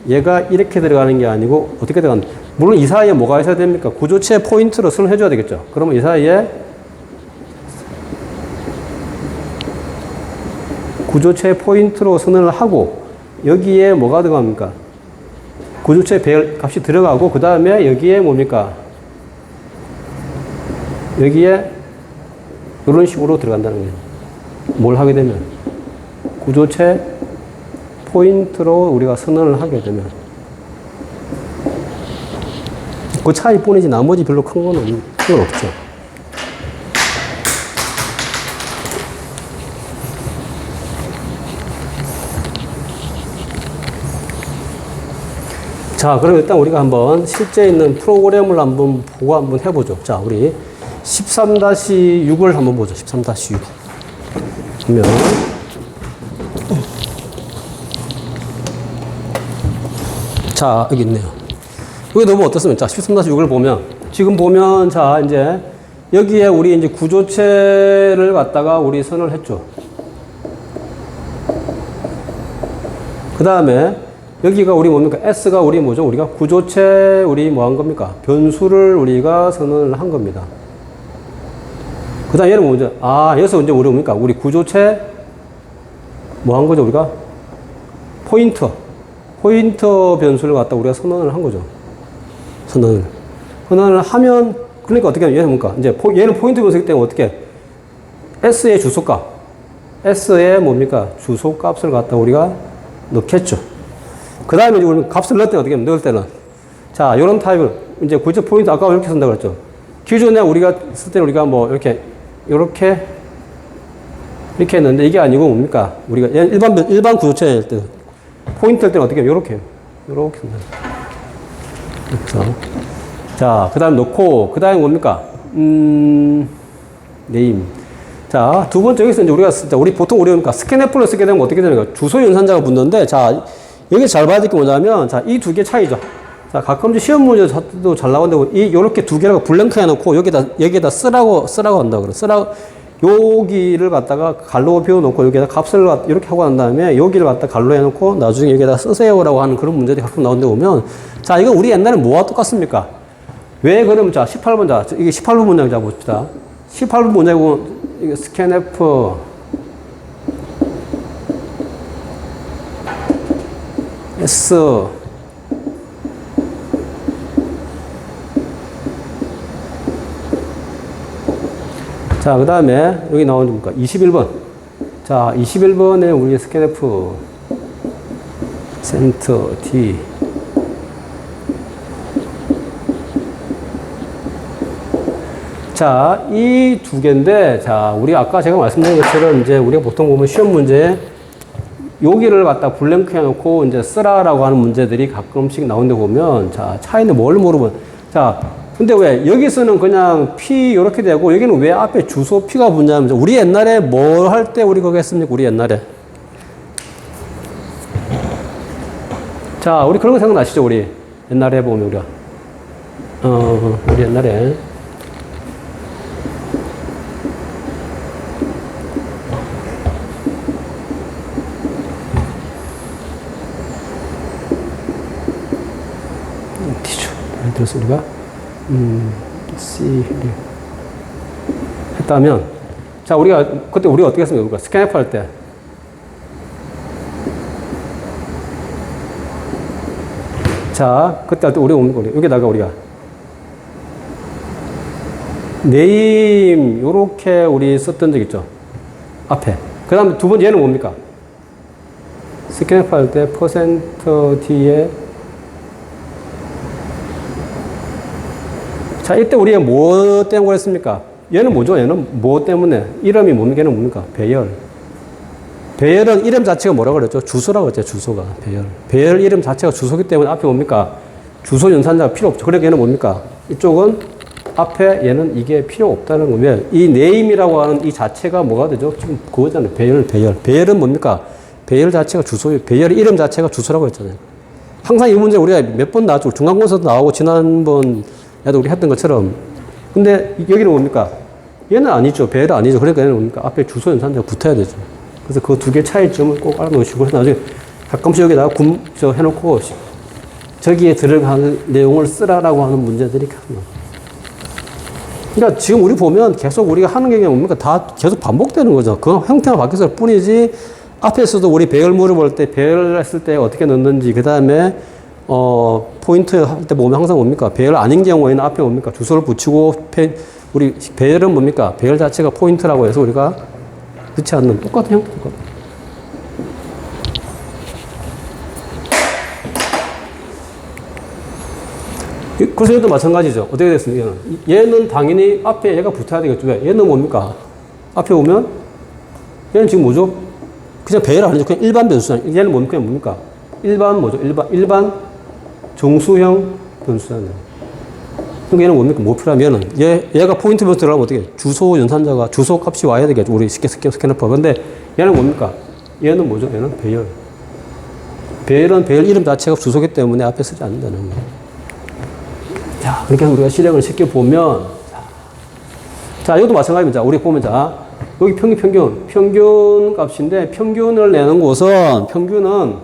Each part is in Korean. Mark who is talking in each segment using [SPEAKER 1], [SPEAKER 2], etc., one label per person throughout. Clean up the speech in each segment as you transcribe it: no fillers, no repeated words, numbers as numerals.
[SPEAKER 1] 얘가 이렇게 들어가는 게 아니고 어떻게 들어가는, 물론 이 사이에 뭐가 있어야 됩니까? 구조체 포인트로 선을 해줘야 되겠죠. 그러면 이 사이에 구조체 포인트로 선을 하고 여기에 뭐가 들어갑니까? 구조체 배열 값이 들어가고 그 다음에 여기에 뭡니까? 여기에 이런 식으로 들어간다는 거예요. 뭘 하게 되면 구조체 포인트로 우리가 선언을 하게 되면 그 차이뿐이지 나머지 별로 큰 건 없죠. 자, 그럼 일단 우리가 한번 실제 있는 프로그램을 한번 보고 한번 해보죠. 자, 우리 13-6을 한번 보죠. 13-6. 그러면 자, 여기 있네요. 여기 너무 어떻습니까? 자, 13-6을 보면 지금 보면 자, 이제 여기에 우리 이제 구조체를 갖다가 우리 선을 했죠. 그 다음에 여기가 우리 뭡니까? S가 우리 뭐죠? 우리가 구조체 우리 뭐 한 겁니까? 변수를 우리가 선언을 한 겁니다. 그 다음 얘는 뭐죠? 아, 여기서 이제 우리 뭡니까? 우리 구조체 뭐 한 거죠? 우리가 포인터 변수를 갖다 우리가 선언을 한 거죠. 선언을 하면, 그러니까 어떻게 하면 얘는 뭡니까? 이제 얘는 포인트 변수이기 때문에 어떻게? S의 주소값. S의 뭡니까? 주소값을 갖다 우리가 넣겠죠. 그 다음에 이제 우리는 값을 넣을 때는 어떻게 하면 넣을 때는. 자, 요런 타입을, 이제 구조 포인트 아까 이렇게 쓴다고 그랬죠. 기존에 우리가 쓸 때는 우리가 뭐 이렇게 했는데 이게 아니고 뭡니까? 우리가 일반 구조체일 때, 포인트일 때는 어떻게 해요? 이렇게 쓴다. 그렇죠. 자, 그 다음 넣고, 그 다음에 뭡니까? 네임. 자, 두 번째 여기서 이제 우리 보통 뭡니까? 스캔애플을 쓰게 되면 어떻게 되는가? 주소 연산자가 붙는데, 자, 여기 잘 봐야 될 게 뭐냐면, 자, 이 두 개 차이죠. 자, 가끔씩 시험 문제도 잘 나오는데, 요렇게 두 개라고 블랭크 해놓고, 여기에다 쓰라고 한다고 그래. 여기를 갖다가 갈로 비워놓고, 여기에다 값을 이렇게 하고 난 다음에, 여기를 갖다 갈로 해놓고, 나중에 여기에다 쓰세요라고 하는 그런 문제들이 가끔 나오는데 보면, 자, 이건 우리 옛날에 뭐와 똑같습니까? 왜 그러면, 자, 18번, 자, 이게 18번 문장 잡읍시다. 18번 문장이고, 이게 스캔F, S, 자, 그 다음에 여기 나오는 겁니까? 21번. 자, 21번에 우리 스캔F, 센터, D. 자, 이 두 개인데, 자, 우리 아까 제가 말씀드린 것처럼 이제 우리가 보통 보면 시험 문제에 여기를 갖다 블랭크 해놓고 이제 쓰라라고 하는 문제들이 가끔씩 나오는데 보면, 자, 차이는 뭘 모르면, 자, 근데 왜 여기서는 그냥 P 이렇게 되고 여기는 왜 앞에 주소 P가 붙냐면, 우리 옛날에 뭘 할 때 우리 그거 했습니까? 우리 옛날에. 자, 우리 그런 거 생각나시죠? 우리 옛날에 보면 우리가. 우리 옛날에. 그래서 우리가 C 했다면, 자, 그때 우리가 어떻게 했습니까? 스캔F 할 때. 자, 그때 할 때 여기다가 우리가 네임 요렇게 우리 썼던 적 있죠. 앞에. 그 다음에 두 번째 얘는 뭡니까? 스캔F 할 때 %D에, 자, 이때 우리가 뭐 때문에 그랬습니까? 얘는 뭐죠? 얘는 뭐 때문에? 이름이 뭡니까? 얘는 뭡니까? 배열. 배열은 이름 자체가 뭐라고 그랬죠? 주소라고 했죠, 주소가. 배열 이름 자체가 주소기 때문에 앞에 뭡니까? 주소 연산자가 필요 없죠. 그러니까 얘는 뭡니까? 이쪽은 앞에 얘는 이게 필요 없다는 거면, 이 네임이라고 하는 이 자체가 뭐가 되죠? 지금 그거잖아요. 배열. 배열은 뭡니까? 배열 자체가 주소예요. 배열 이름 자체가 주소라고 했잖아요. 항상 이 문제 우리가 몇 번 나왔죠. 중간고사도 나오고, 지난번 얘도 우리 했던 것처럼. 근데 여기는 뭡니까? 얘는 아니죠. 배열 아니죠. 그러니까 얘는 뭡니까? 앞에 주소 연산자가 붙어야 되죠. 그래서 그 두 개 차이점을 꼭 알아놓으시고, 나중에 가끔씩 여기다가 해놓고 저기에 들어가는 내용을 쓰라라고 하는 문제들이 가능. 그러니까 지금 우리 보면 계속 우리가 하는 게 뭡니까? 다 계속 반복되는 거죠. 그 형태가 바뀌었을 뿐이지, 앞에서도 우리 배열 물어볼 때, 배열 했을 때 어떻게 넣는지, 그 다음에, 포인트 할 때 보면 항상 뭡니까? 배열 아닌 경우에는 앞에 뭡니까? 주소를 붙이고, 우리 배열은 뭡니까? 배열 자체가 포인트라고 해서 우리가 넣지 않는 똑같은 형태거든요. 그래서 얘도 마찬가지죠. 어떻게 됐습니까? 얘는 당연히 앞에 얘가 붙어야 되겠죠. 왜? 얘는 뭡니까? 앞에 오면 얘는 지금 뭐죠? 그냥 배열 아니죠. 그냥 일반 변수잖아요. 얘는 뭡니까? 일반 뭐죠? 일반 정수형 변수잖아요. 그럼 얘는 뭡니까? 뭐 필요하면은 얘가 포인트 변수 들어가면 어떻게? 주소 연산자가 주소 값이 와야 되겠죠. 우리 스캐너퍼. 근데 얘는 뭡니까? 얘는 뭐죠? 얘는 배열. 배열은 배열 이름 자체가 주소기 때문에 앞에 쓰지 않는다는 거예요. 자, 그렇게 우리가 실행을 쉽게 보면, 자, 이것도 마찬가지입니다. 우리 보면, 자, 여기 평균 값인데, 평균을 내는 곳은, 평균은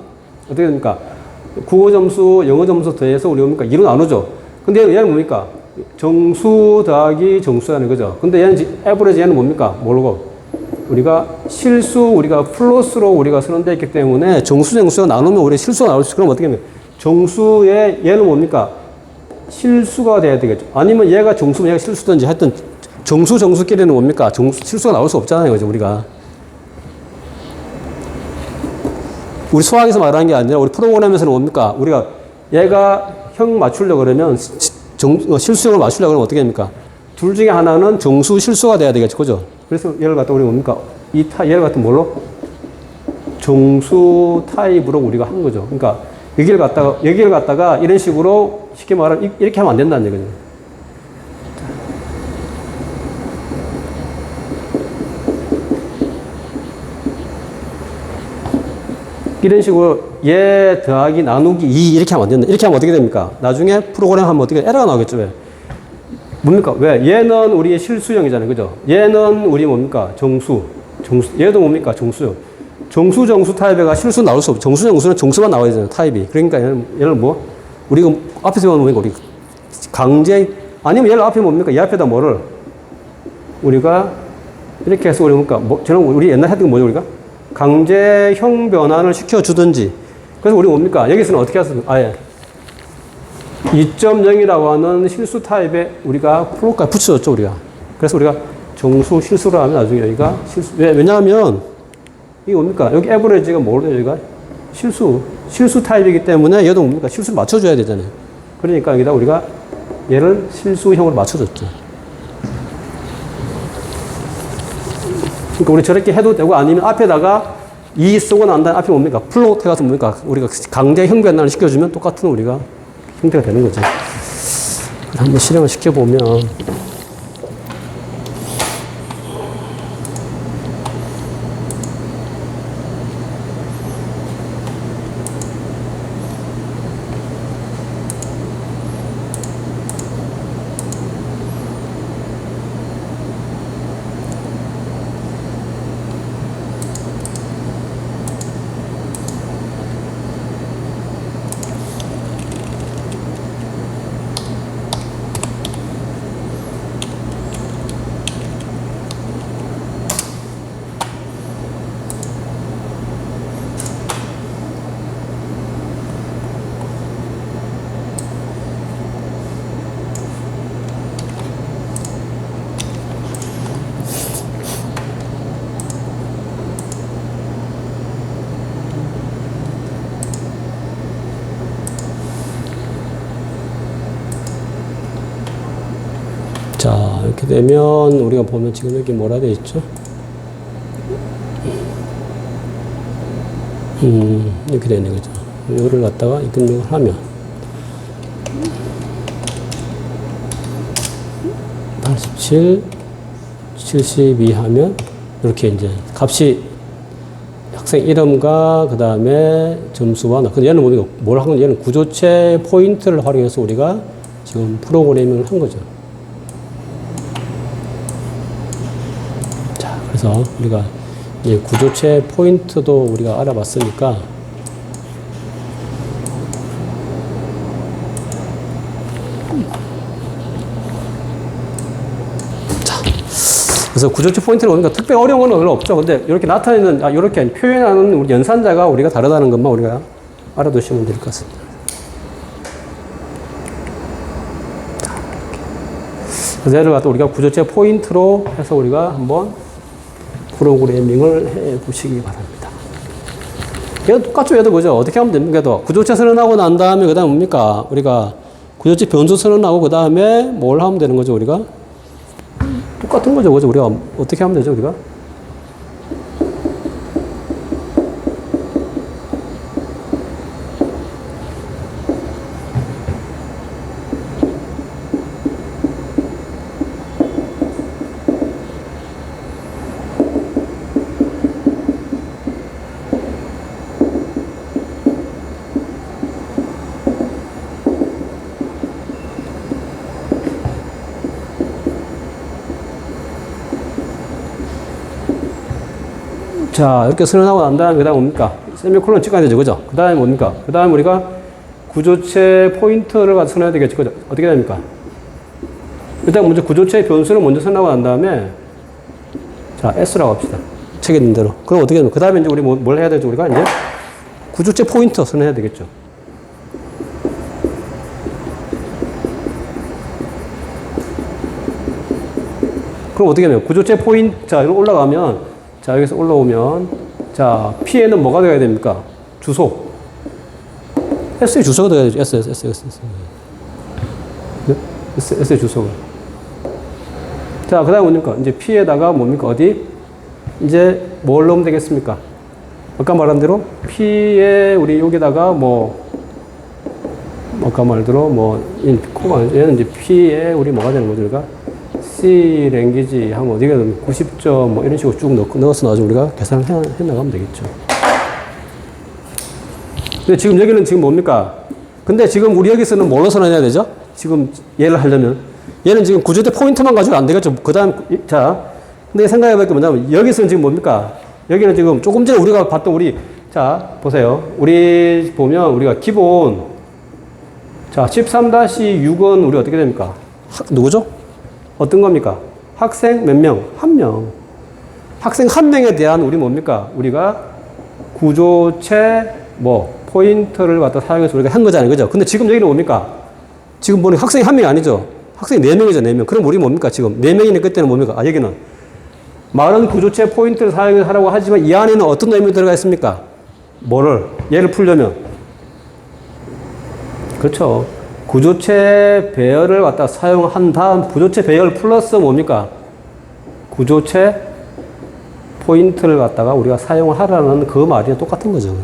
[SPEAKER 1] 어떻게 됩니까? 국어 점수, 영어 점수 더해서 우리 뭡니까? 2로 나누죠. 근데 얘는 뭡니까? 정수 더하기 정수라는 거죠. 근데 얘는, 에버리지 얘는 뭡니까? 모르고. 우리가 우리가 플러스로 우리가 쓰는 데 있기 때문에, 정수가 나누면 우리 실수가 나올 수 있어. 그럼 어떻게 하면, 정수의 얘는 뭡니까? 실수가 돼야 되겠죠. 아니면 얘가 정수면 얘가 실수든지 하여튼 정수끼리는 뭡니까? 실수가 나올 수 없잖아요. 그죠? 우리가. 우리 수학에서 말하는 게 아니라 우리 프로그램에서는 뭡니까? 우리가 얘가 형 맞추려고 그러면 실수형을 맞추려고 그러면 어떻게 됩니까? 둘 중에 하나는 정수 실수가 돼야 되겠죠. 그죠? 그래서 얘를 갖다 우리 뭡니까? 얘를 갖다 뭘로? 정수 타입으로 우리가 한 거죠. 그러니까 여기를 갖다가 이런 식으로 쉽게 말하면 이렇게 하면 안 된다는 얘기죠. 이런 식으로 얘 더하기 나누기 2 이렇게 하면 안 된다. 이렇게 하면 어떻게 됩니까? 나중에 프로그램 하면 어떻게 에러가 나오겠죠. 왜? 뭡니까? 왜? 얘는 우리의 실수형이잖아요. 그죠? 얘는 우리 뭡니까? 정수. 얘도 뭡니까? 정수형. 정수 타입에가 실수 나올 수 없죠. 정수는 정수만 나와야 되잖아요. 타입이. 그러니까 얘는 뭐? 우리가 앞에서 보면 우리 강제, 아니면 얘를 앞에 뭡니까? 얘 앞에다 뭐를? 우리가 이렇게 해서 우리 뭡니까? 저는 우리 옛날 했던 거 뭐죠? 우리가? 강제형 변환을 시켜주든지. 그래서 우리 뭡니까? 여기서는 어떻게 했습니까? 아예 2.0이라고 하는 실수 타입에 우리가 프로까지 붙여줬죠. 우리가. 그래서 우리가 정수 실수를 하면 나중에 여기가 실수. 왜냐하면 이게 뭡니까? 여기 에버리지가 뭐로 여기가? 실수 타입이기 때문에 얘도 뭡니까? 실수를 맞춰줘야 되잖아요. 그러니까 여기다 우리가 얘를 실수형으로 맞춰줬죠. 그러니까 우리 저렇게 해도 되고 아니면 앞에다가 이 쓰고 난 다음에 앞에 뭡니까? 플롯 해가서 뭡니까? 우리가 강제형 변환을 시켜주면 똑같은 우리가 형태가 되는 거죠. 한번 실행을 시켜보면 자, 이렇게 되면 우리가 보면 지금 여기 뭐라 되어 있죠? 이렇게 되는 거죠. 이거를 갖다가 입력을 하면 87, 72 하면 이렇게 이제 값이 학생 이름과 그 다음에 점수와 근데 얘는 뭘 한 건지 얘는 구조체 포인트를 활용해서 우리가 지금 프로그래밍을 한 거죠. 자, 그래서 우리가 이 구조체 포인트도 우리가 알아봤으니까 그래서 구조체 포인트를 오니까 특별히 어려운 건 별로 없죠. 근데 이렇게 나타내는, 이렇게 표현하는 우리 연산자가 우리가 다르다는 것만 우리가 알아두시면 될 것 같습니다. 그래서 얘를 갖다 우리가 구조체 포인트로 해서 우리가 한번 프로그래밍을 해 보시기 바랍니다. 얘도 똑같죠. 얘도 그죠. 어떻게 하면 됩니까? 얘도 구조체 선언하고 난 다음에 그 다음 뭡니까? 우리가 구조체 변수 선언하고 그 다음에 뭘 하면 되는 거죠, 우리가? 똑같은 거죠, 그죠? 우리가 어떻게 하면 되죠, 우리가? 자, 이렇게 선언하고 난 다음에 그 다음 뭡니까? 세미콜론 찍어야 되죠, 그죠? 그 다음에 뭡니까? 그 다음에 우리가 구조체 포인터를 가서 선언해야 되겠죠, 그죠? 어떻게 됩니까? 일단 먼저 구조체 변수를 먼저 선언하고 난 다음에 자, S라고 합시다. 책에 있는 대로. 그럼 어떻게 됩니까? 그 다음에 이제 우리 뭘 해야 되죠, 우리가 이제? 구조체 포인터 선언해야 되겠죠. 그럼 어떻게 되면 구조체 포인트, 자, 이거 올라가면 자, 여기서 올라오면, 자, P에는 뭐가 되어야 됩니까? 주소. S의 주소가 되어야 되죠. S. 네? S의 주소가. 자, 그 다음 뭡니까? 이제 P에다가 뭡니까? 어디? 이제 뭘 넣으면 되겠습니까? 아까 말한 대로 P에 우리 여기다가 아까 말대로 얘는 이제 P에 우리 뭐가 되는 거죠? 우리가? C 랭귀지 하면 어디가 90점 이런 식으로 쭉 넣어서 나중에 우리가 계산을 해 나가면 되겠죠. 근데 지금 여기는 지금 뭡니까? 근데 지금 우리 여기서는 뭘로 선언해야 되죠? 지금 얘를 하려면. 얘는 지금 구조대 포인트만 가지고 안 되겠죠. 그 다음, 자. 근데 생각해 볼 게 뭐냐면 여기서는 지금 뭡니까? 여기는 지금 조금 전에 우리가 봤던 자, 보세요. 우리 보면 우리가 기본, 자, 13-6은 우리 어떻게 됩니까? 누구죠? 어떤 겁니까? 학생 몇 명? 한 명. 학생 한 명에 대한 우리 뭡니까? 우리가 구조체 포인터를 갖다 사용해서 우리가 한 거잖아요. 그죠? 근데 지금 여기는 뭡니까? 지금 보니 학생이 한 명이 아니죠? 학생이 4명이죠, 4명. 그럼 우리 뭡니까? 지금 4명이니까 그때는 뭡니까? 여기는 말은 구조체 포인트를 사용해서 하라고 하지만 이 안에는 어떤 의미가 들어가 있습니까? 얘를 풀려면. 그렇죠. 구조체 배열을 갖다 사용한 다음 구조체 배열 플러스 뭡니까? 구조체 포인트를 갖다가 우리가 사용을 하라는 그 말이 똑같은 거죠.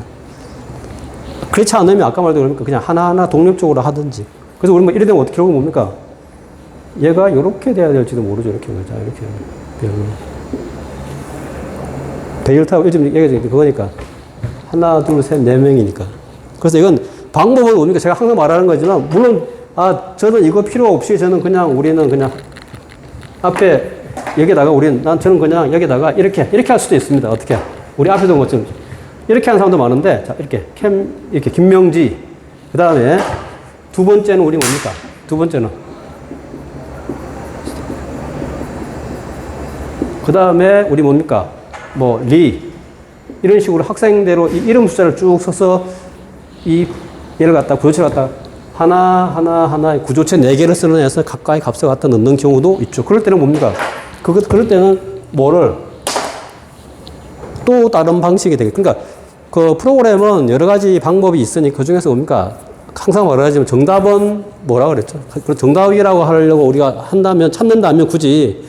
[SPEAKER 1] 그렇지 않으면 아까 말도 그러니까 그냥 하나하나 독립적으로 하든지. 그래서 우리 이래 되면 어떻게 결국 뭡니까? 얘가 이렇게 돼야 될지도 모르죠. 이렇게 배열 타고 요즘 얘기가 그거니까 하나, 둘, 셋, 4명이니까. 그래서 이건 방법은 뭡니까? 제가 항상 말하는 거지만, 물론, 저는 이거 필요 없이 우리는 그냥 앞에 여기다가 저는 그냥 여기다가 이렇게 할 수도 있습니다. 어떻게? 우리 앞에서 본 것처럼. 이렇게 하는 사람도 많은데, 자, 이렇게 김명지. 그 다음에 두 번째는 우리 뭡니까? 두 번째는. 그 다음에 우리 뭡니까? 리. 이런 식으로 학생대로 이 이름 숫자를 쭉 써서 얘를 구조체를 하나 구조체 4개를 쓰는 가까이 값을 갖다 넣는 경우도 있죠. 그럴 때는 뭡니까? 그럴 때는 또 다른 방식이 되겠죠. 그러니까 그 프로그램은 여러 가지 방법이 있으니 그 중에서 뭡니까? 항상 말하지만 정답은 뭐라 그랬죠? 정답이라고 하려고 우리가 찾는다면 굳이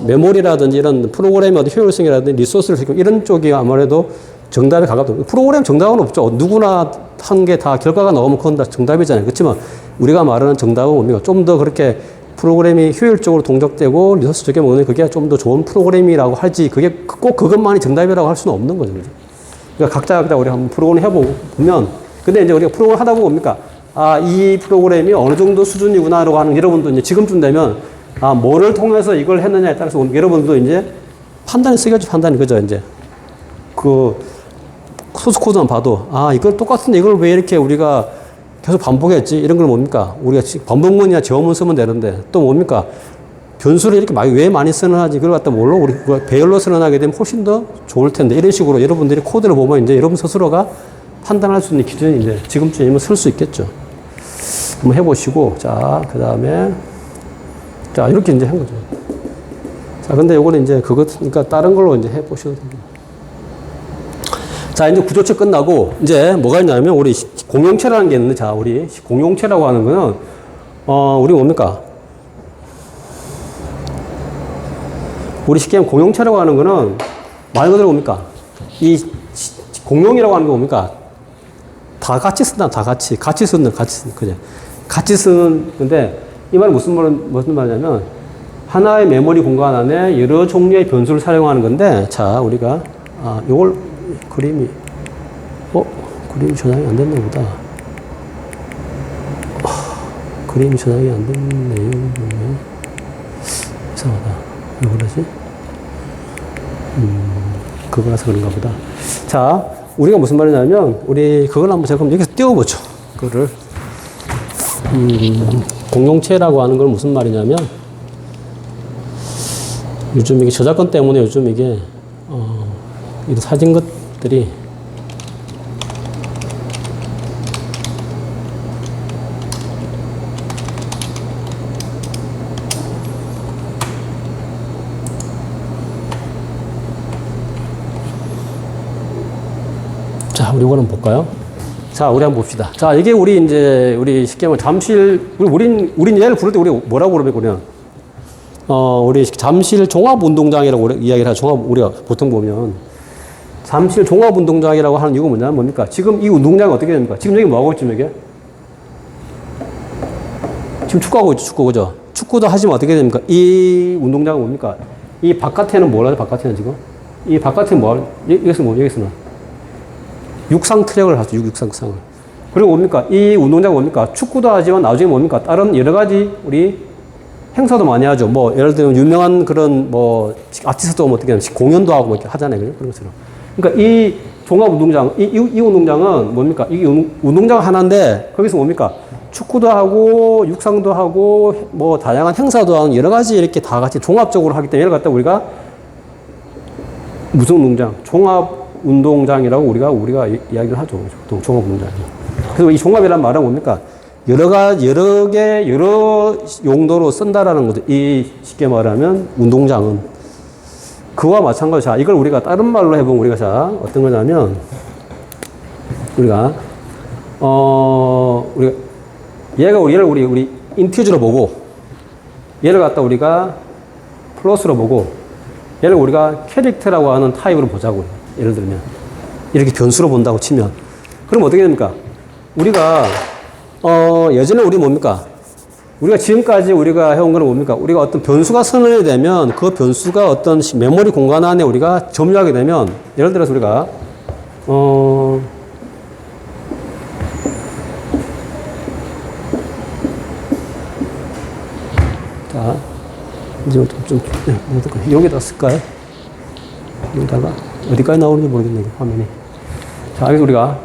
[SPEAKER 1] 메모리라든지 이런 프로그램의 어떤 효율성이라든지 리소스를 쓰고 이런 쪽이 아무래도 정답에 가깝다. 프로그램 정답은 없죠. 누구나 한 게 다 결과가 나오면 그건 다 정답이잖아요. 그렇지만 우리가 말하는 정답은 뭡니까? 좀 더 그렇게 프로그램이 효율적으로 동작되고 리소스 적게 먹는 그게 좀 더 좋은 프로그램이라고 할지 그게 꼭 그것만이 정답이라고 할 수는 없는 거죠. 그러니까 각자 우리 한번 프로그램 해보면 근데 이제 우리가 프로그램 하다 보면 뭡니까? 이 프로그램이 어느 정도 수준이구나라고 하는 여러분도 이제 지금쯤 되면 뭐를 통해서 이걸 했느냐에 따라서 여러분도 이제 판단이 쓰겠죠. 판단이 그죠. 이제 소스 코드만 봐도 이걸 똑같은데 이걸 왜 이렇게 우리가 계속 반복했지. 이런 걸 뭡니까? 우리가 반복문이나 제어문 쓰면 되는데 또 뭡니까? 변수를 이렇게 왜 많이 쓰는지 그걸 갖다 뭘로 우리 배열로 쓰는하게 되면 훨씬 더 좋을 텐데 이런 식으로 여러분들이 코드를 보면 이제 여러분 스스로가 판단할 수 있는 기준이 이제 지금쯤이면 쓸 수 있겠죠. 한번 해보시고 자, 그 다음에 자, 이렇게 이제 한 거죠. 자, 근데 요거는 이제 그러니까 다른 걸로 이제 해보셔도 됩니다. 자, 이제 구조체 끝나고 이제 뭐가 있냐면 우리 공용체라는 게 있는데 자, 우리 공용체라고 하는 거는 우리 뭡니까? 우리 쉽게 하면 공용체라고 하는 거는 말 그대로 뭡니까? 이 공용이라고 하는 게 뭡니까? 다 같이 쓴다, 다 같이. 같이 쓰는, 그죠? 같이 쓰는, 근데 이 말은 무슨 말이냐면 하나의 메모리 공간 안에 여러 종류의 변수를 사용하는 건데 자, 우리가, 요걸 그림이 전환이 안 됐나 보다. 그림이 전환이 안 됐네요. 이상하다. 왜 그러지? 그거라서 그런가 보다. 자, 우리가 무슨 말이냐면, 우리 그걸 한번 제가 그럼 여기서 띄워보죠. 그거를. 공용체라고 하는 건 무슨 말이냐면, 요즘 이게 저작권 때문에 요즘 이게, 이런 사진 것들이 자, 우리 이거 한번 볼까요? 자, 우리 한번 봅시다. 자, 이게 우리 이제, 우리 쉽게 말하면 잠실, 우린 얘를 부를 때 우리 뭐라고 그러면 그냥, 우리 잠실 종합운동장이라고 이야기를 하죠. 우리가 보통 보면. 잠실 종합운동장이라고 하는 이유가 뭐냐면 뭡니까? 지금 이 운동장이 어떻게 됩니까? 지금 여기 뭐하고 있지, 여기? 지금 축구하고 있죠, 축구, 그죠? 축구도 하시면 어떻게 됩니까? 이 운동장은 뭡니까? 이 바깥에는 뭘 하죠, 바깥에는 지금? 이 바깥에는 여기서는 육상 트랙을 하죠. 육상상을. 그리고 뭡니까? 이 운동장은 뭡니까? 축구도 하지만 나중에 뭡니까? 다른 여러 가지 우리 행사도 많이 하죠. 뭐, 예를 들면 유명한 그런 뭐, 아티스트도 뭐 어떻게 하면 공연도 하고 이렇게 하잖아요. 그죠? 그런 것처럼. 그러니까 이 종합운동장, 이 운동장은 뭡니까? 이 운동장 하나인데 거기서 뭡니까? 축구도 하고 육상도 하고 뭐 다양한 행사도 하는 여러 가지 이렇게 다 같이 종합적으로 하기 때문에 얘를 갖다 우리가 무슨 운동장? 종합운동장이라고 우리가 이야기를 하죠. 종합운동장. 그래서 이 종합이라는 말은 뭡니까? 여러 용도로 쓴다라는 거죠. 이 쉽게 말하면 운동장은. 그와 마찬가지로 자, 이걸 우리가 다른 말로 해보면 우리가 자, 어떤 거냐면, 우리가 얘를 우리 인티저로 보고, 얘를 갖다 우리가 플러스로 보고, 얘를 우리가 캐릭터라고 하는 타입으로 보자고요. 예를 들면. 이렇게 변수로 본다고 치면. 그럼 어떻게 됩니까? 우리가, 예전에 우리 뭡니까? 우리가 지금까지 우리가 해온 거는 뭡니까? 우리가 어떤 변수가 선언이 되면 그 변수가 어떤 메모리 공간 안에 우리가 점유하게 되면 예를 들어서 우리가, 자, 이제 여기다 쓸까요? 여기다가 어디까지 나오는지 모르겠네요, 화면이. 자, 여기서 우리가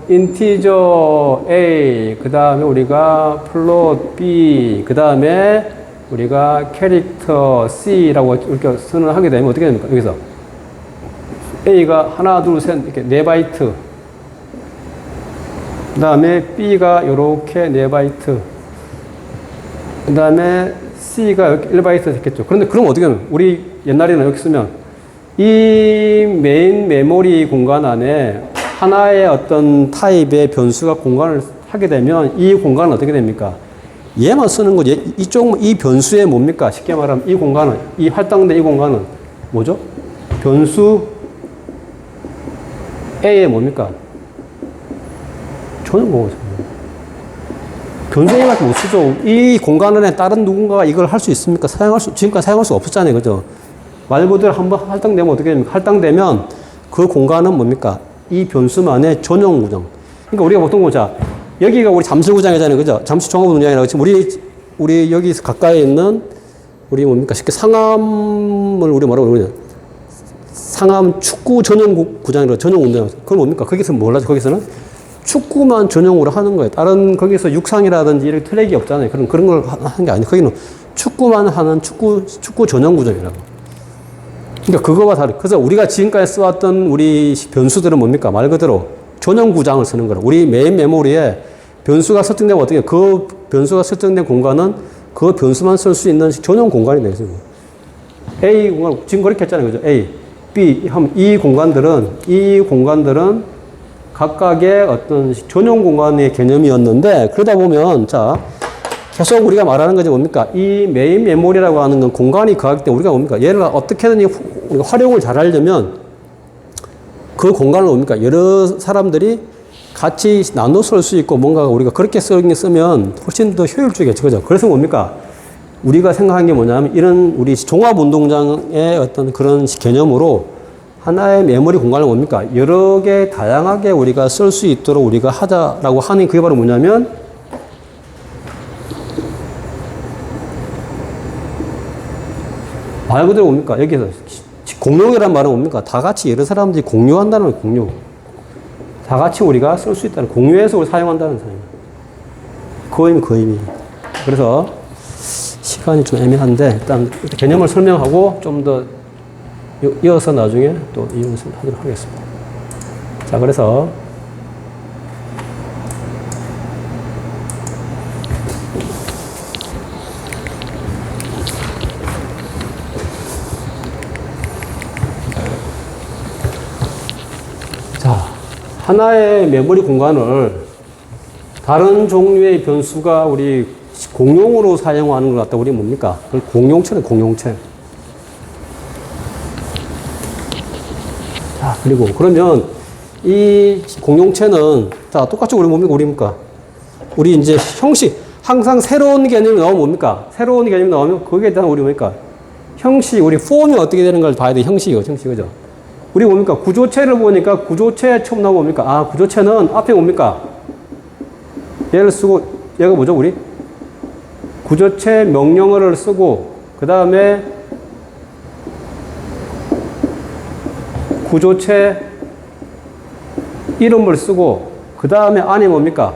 [SPEAKER 1] 인티저 A, 그 다음에 우리가 플롯 B, 그 다음에 우리가 캐릭터 C라고 이렇게 선언하게 되면 어떻게 됩니까? 여기서 A가 하나, 둘, 셋, 이렇게 4바이트. 그 다음에 B가 요렇게 4바이트. 그 다음에 C가 이렇게 1바이트 됐겠죠. 그런데 그럼 어떻게 하면, 우리 옛날에는 이렇게 쓰면 이 메인 메모리 공간 안에 하나의 어떤 타입의 변수가 공간을 하게 되면 이 공간은 어떻게 됩니까? 얘만 쓰는 거지. 이 변수의 뭡니까? 쉽게 말하면 이 공간은, 이 할당된 이 공간은 뭐죠? 변수 A의 뭡니까? 전용 공간이죠. 변수 A밖에 못 쓰죠. 이 공간 안에 다른 누군가가 이걸 할 수 있습니까? 지금까지 사용할 수 없었잖아요. 그죠? 말 그대로 한번 할당되면 어떻게 됩니까? 할당되면 그 공간은 뭡니까? 이 변수만의 전용 구정. 그러니까 우리가 보통 보자. 여기가 우리 잠실구장이잖아요. 그죠? 잠실 종합운동장이라고 지금 우리 여기 가까이에 있는 우리 뭡니까? 쉽게 상암을 우리 뭐라고 그러냐? 상암 축구 전용 구장이라고 전용 운동장. 그건 뭡니까? 거기서 뭘 하죠? 거기서는 축구만 전용으로 하는 거예요. 다른 거기서 육상이라든지 이렇게 트랙이 없잖아요. 그런 걸 하는 게 아니에요. 거기는 축구만 하는 축구 전용 구조이라고. 그러니까 그거와 다르. 그래서 우리가 지금까지 써왔던 우리 변수들은 뭡니까? 말 그대로 전용 구장을 쓰는 거라. 우리 메인 메모리에 변수가 설정되면 어떻게 그 변수가 설정된 공간은 그 변수만 쓸 수 있는 전용 공간이 되죠. A 공간 지금 그렇게 했잖아요. 그죠? A, B 하면 이 공간들은 각각의 어떤 전용 공간의 개념이었는데 그러다 보면 자 계속 우리가 말하는 것이 뭡니까? 이 메인 메모리라고 하는 건 공간이 가할 때 우리가 뭡니까? 얘를 어떻게든 우리가 활용을 잘 하려면 그 공간을 뭡니까? 여러 사람들이 같이 나눠 쓸 수 있고 뭔가 우리가 그렇게 쓰면 훨씬 더 효율적이겠죠. 그죠? 그래서 뭡니까? 우리가 생각한 게 뭐냐면 이런 우리 종합운동장의 어떤 그런 개념으로 하나의 메모리 공간을 뭡니까? 여러 개 다양하게 우리가 쓸 수 있도록 우리가 하자라고 하는 그게 바로 뭐냐면 말 그대로 뭡니까? 여기서 공용이라는 말은 뭡니까? 다 같이 여러 사람들이 공유한다는 공유. 다 같이 우리가 쓸 수 있다는 공유해서 사용한다는 사용. 그 의미. 그래서 시간이 좀 애매한데 일단 개념을 설명하고 좀 더 이어서 나중에 또 이용을 하도록 하겠습니다. 자, 그래서 자, 하나의 메모리 공간을 다른 종류의 변수가 우리 공용으로 사용하는 것 같다. 우리 뭡니까? 공용체는 공용체. 자, 그리고 그러면 이 공용체는 자, 똑같이 우리 뭡니까? 우리 이제 형식 항상 새로운 개념이 나오면 뭡니까? 새로운 개념이 나오면 거기에 대한 우리 뭡니까? 형식, 우리 폼이 어떻게 되는 걸 봐야 돼. 형식이요. 그죠? 우리 뭡니까? 구조체를 보니까 구조체 처음 나오면 뭡니까? 아, 구조체는 앞에 뭡니까? 얘를 쓰고 얘가 뭐죠? 우리 구조체 명령어를 쓰고 그 다음에 구조체 이름을 쓰고 그 다음에 안에 뭡니까?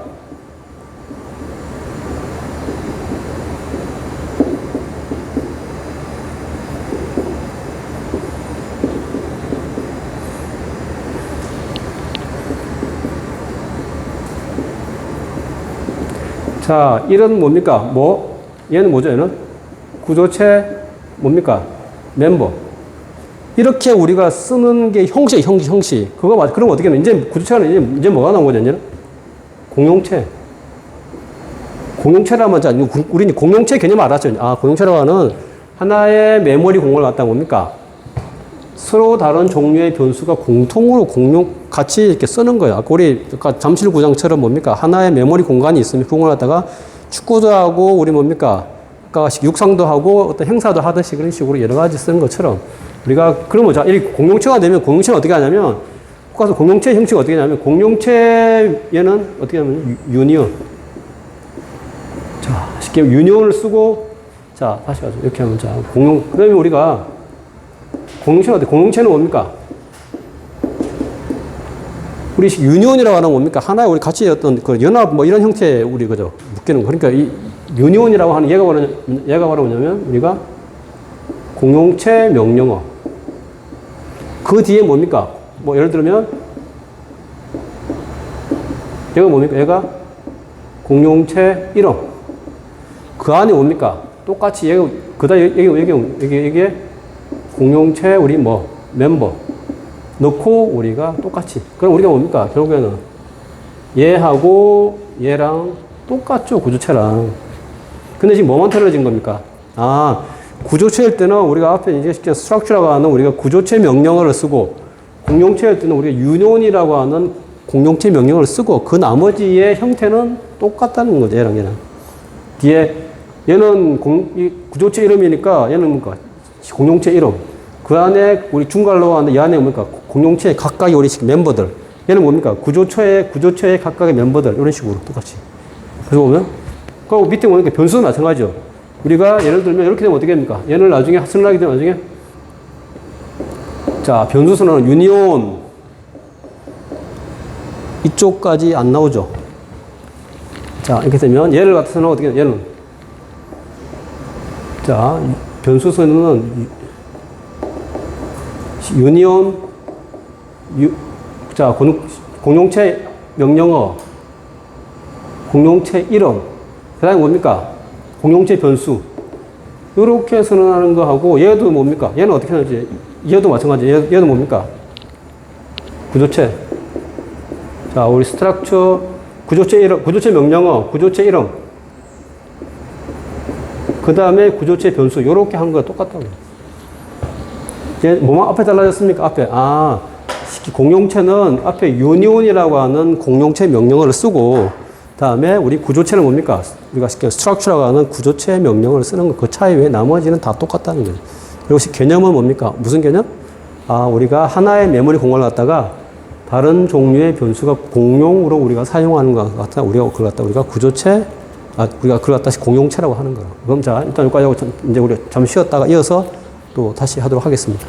[SPEAKER 1] 자, 이런 뭡니까? 얘는 뭐죠? 얘는 구조체 뭡니까? 멤버. 이렇게 우리가 쓰는 게 형식. 그거 맞아. 그럼 어떻게 하면 이제 구조체는 이제 뭐가 나온 거죠? 이제는? 공용체. 공용체라면, 자, 우리 공용체 개념 알았죠? 아, 공용체라고 하는 하나의 메모리 공간을 갖다 뭡니까? 서로 다른 종류의 변수가 공통으로 같이 이렇게 쓰는 거예요. 아까 우리 잠실 구장처럼 뭡니까? 하나의 메모리 공간이 있으면 그걸 갖다가 축구도 하고 우리 뭡니까? 아까 육상도 하고 어떤 행사도 하듯이 그런 식으로 여러 가지 쓰는 것처럼 우리가 그러면 자, 이 공용체가 되면 공용체는 어떻게 하냐면 가서 공용체 형식이 어떻게 하냐면 공용체 얘는 어떻게 하면 유니온. 자, 쉽게 유니온을 쓰고 자, 다시 가죠. 이렇게 하면 자, 그러면 우리가 공용체는 어때? 공용체는 뭡니까? 우리 유니온이라고 하는 뭡니까? 하나의 우리 같이 어떤 그 연합 뭐 이런 형태의 우리 그죠? 묶이는 거. 그러니까 이 유니온이라고 하는 얘가 바로 뭐냐면 우리가 공용체 명령어. 그 뒤에 뭡니까? 뭐 예를 들면 얘가 뭡니까? 얘가 공용체 이름. 그 안에 뭡니까? 똑같이 얘가 여기에 공용체 우리 뭐 멤버 넣고 우리가 똑같이 그럼 우리가 뭡니까? 결국에는 얘하고 얘랑 똑같죠. 구조체랑. 근데 지금 뭐만 틀어진 겁니까? 아, 구조체일 때는 우리가 앞에 이제 쉽게 스트럭처라고 하는 우리가 구조체 명령어를 쓰고 공용체일 때는 우리가 유니온이라고 하는 공용체 명령어를 쓰고 그 나머지의 형태는 똑같다는 거죠. 얘랑 얘는. 뒤에 얘는 구조체 이름이니까 얘는 뭡니까? 공용체 이름. 그 안에 우리 중괄로 하는데 이 안에 뭡니까? 공용체의 각각의 우리 멤버들. 얘는 뭡니까? 구조체의 각각의 멤버들. 이런 식으로 똑같이. 그래서 보면, 그 밑에 보니까 변수도 마찬가지죠. 우리가 예를 들면 이렇게 되면 어떻게 됩니까? 얘를 나중에 쓰려게 되면 나중에 자, 변수수는 유니온 이쪽까지 안 나오죠. 자, 이렇게 되면 얘를 같아서는 어떻게 해요? 얘는. 자, 변수선은 유니온, 자, 공용체 명령어, 공용체 이름, 그 다음에 뭡니까? 공용체 변수. 이렇게 선언하는 거 하고, 얘도 뭡니까? 얘는 어떻게 하는지, 얘도 마찬가지. 얘도 뭡니까? 구조체. 자, 우리 스트럭처, 구조체 이름, 구조체 명령어, 구조체 이름. 그 다음에 구조체 변수. 이렇게 한 거 똑같다고. 얘, 뭐만 앞에 달라졌습니까? 앞에. 아, 공용체는 앞에 유니온이라고 하는 공용체 명령어를 쓰고, 다음에 우리 구조체는 뭡니까? 우리가 쉽게 스트럭처라고 하는 구조체 명령어를 쓰는 거, 그 차이 외에 나머지는 다 똑같다는 거예요. 그리고 개념은 뭡니까? 무슨 개념? 아, 우리가 하나의 메모리 공간을 갖다가 다른 종류의 변수가 공용으로 우리가 사용하는 것 같다. 우리가 그걸 갖다 우리가 구조체, 우리가 그걸 갖다 공용체라고 하는 거예요. 그럼 자, 일단 여기까지 하고 이제 우리 잠시 쉬었다가 이어서 또 다시 하도록 하겠습니다.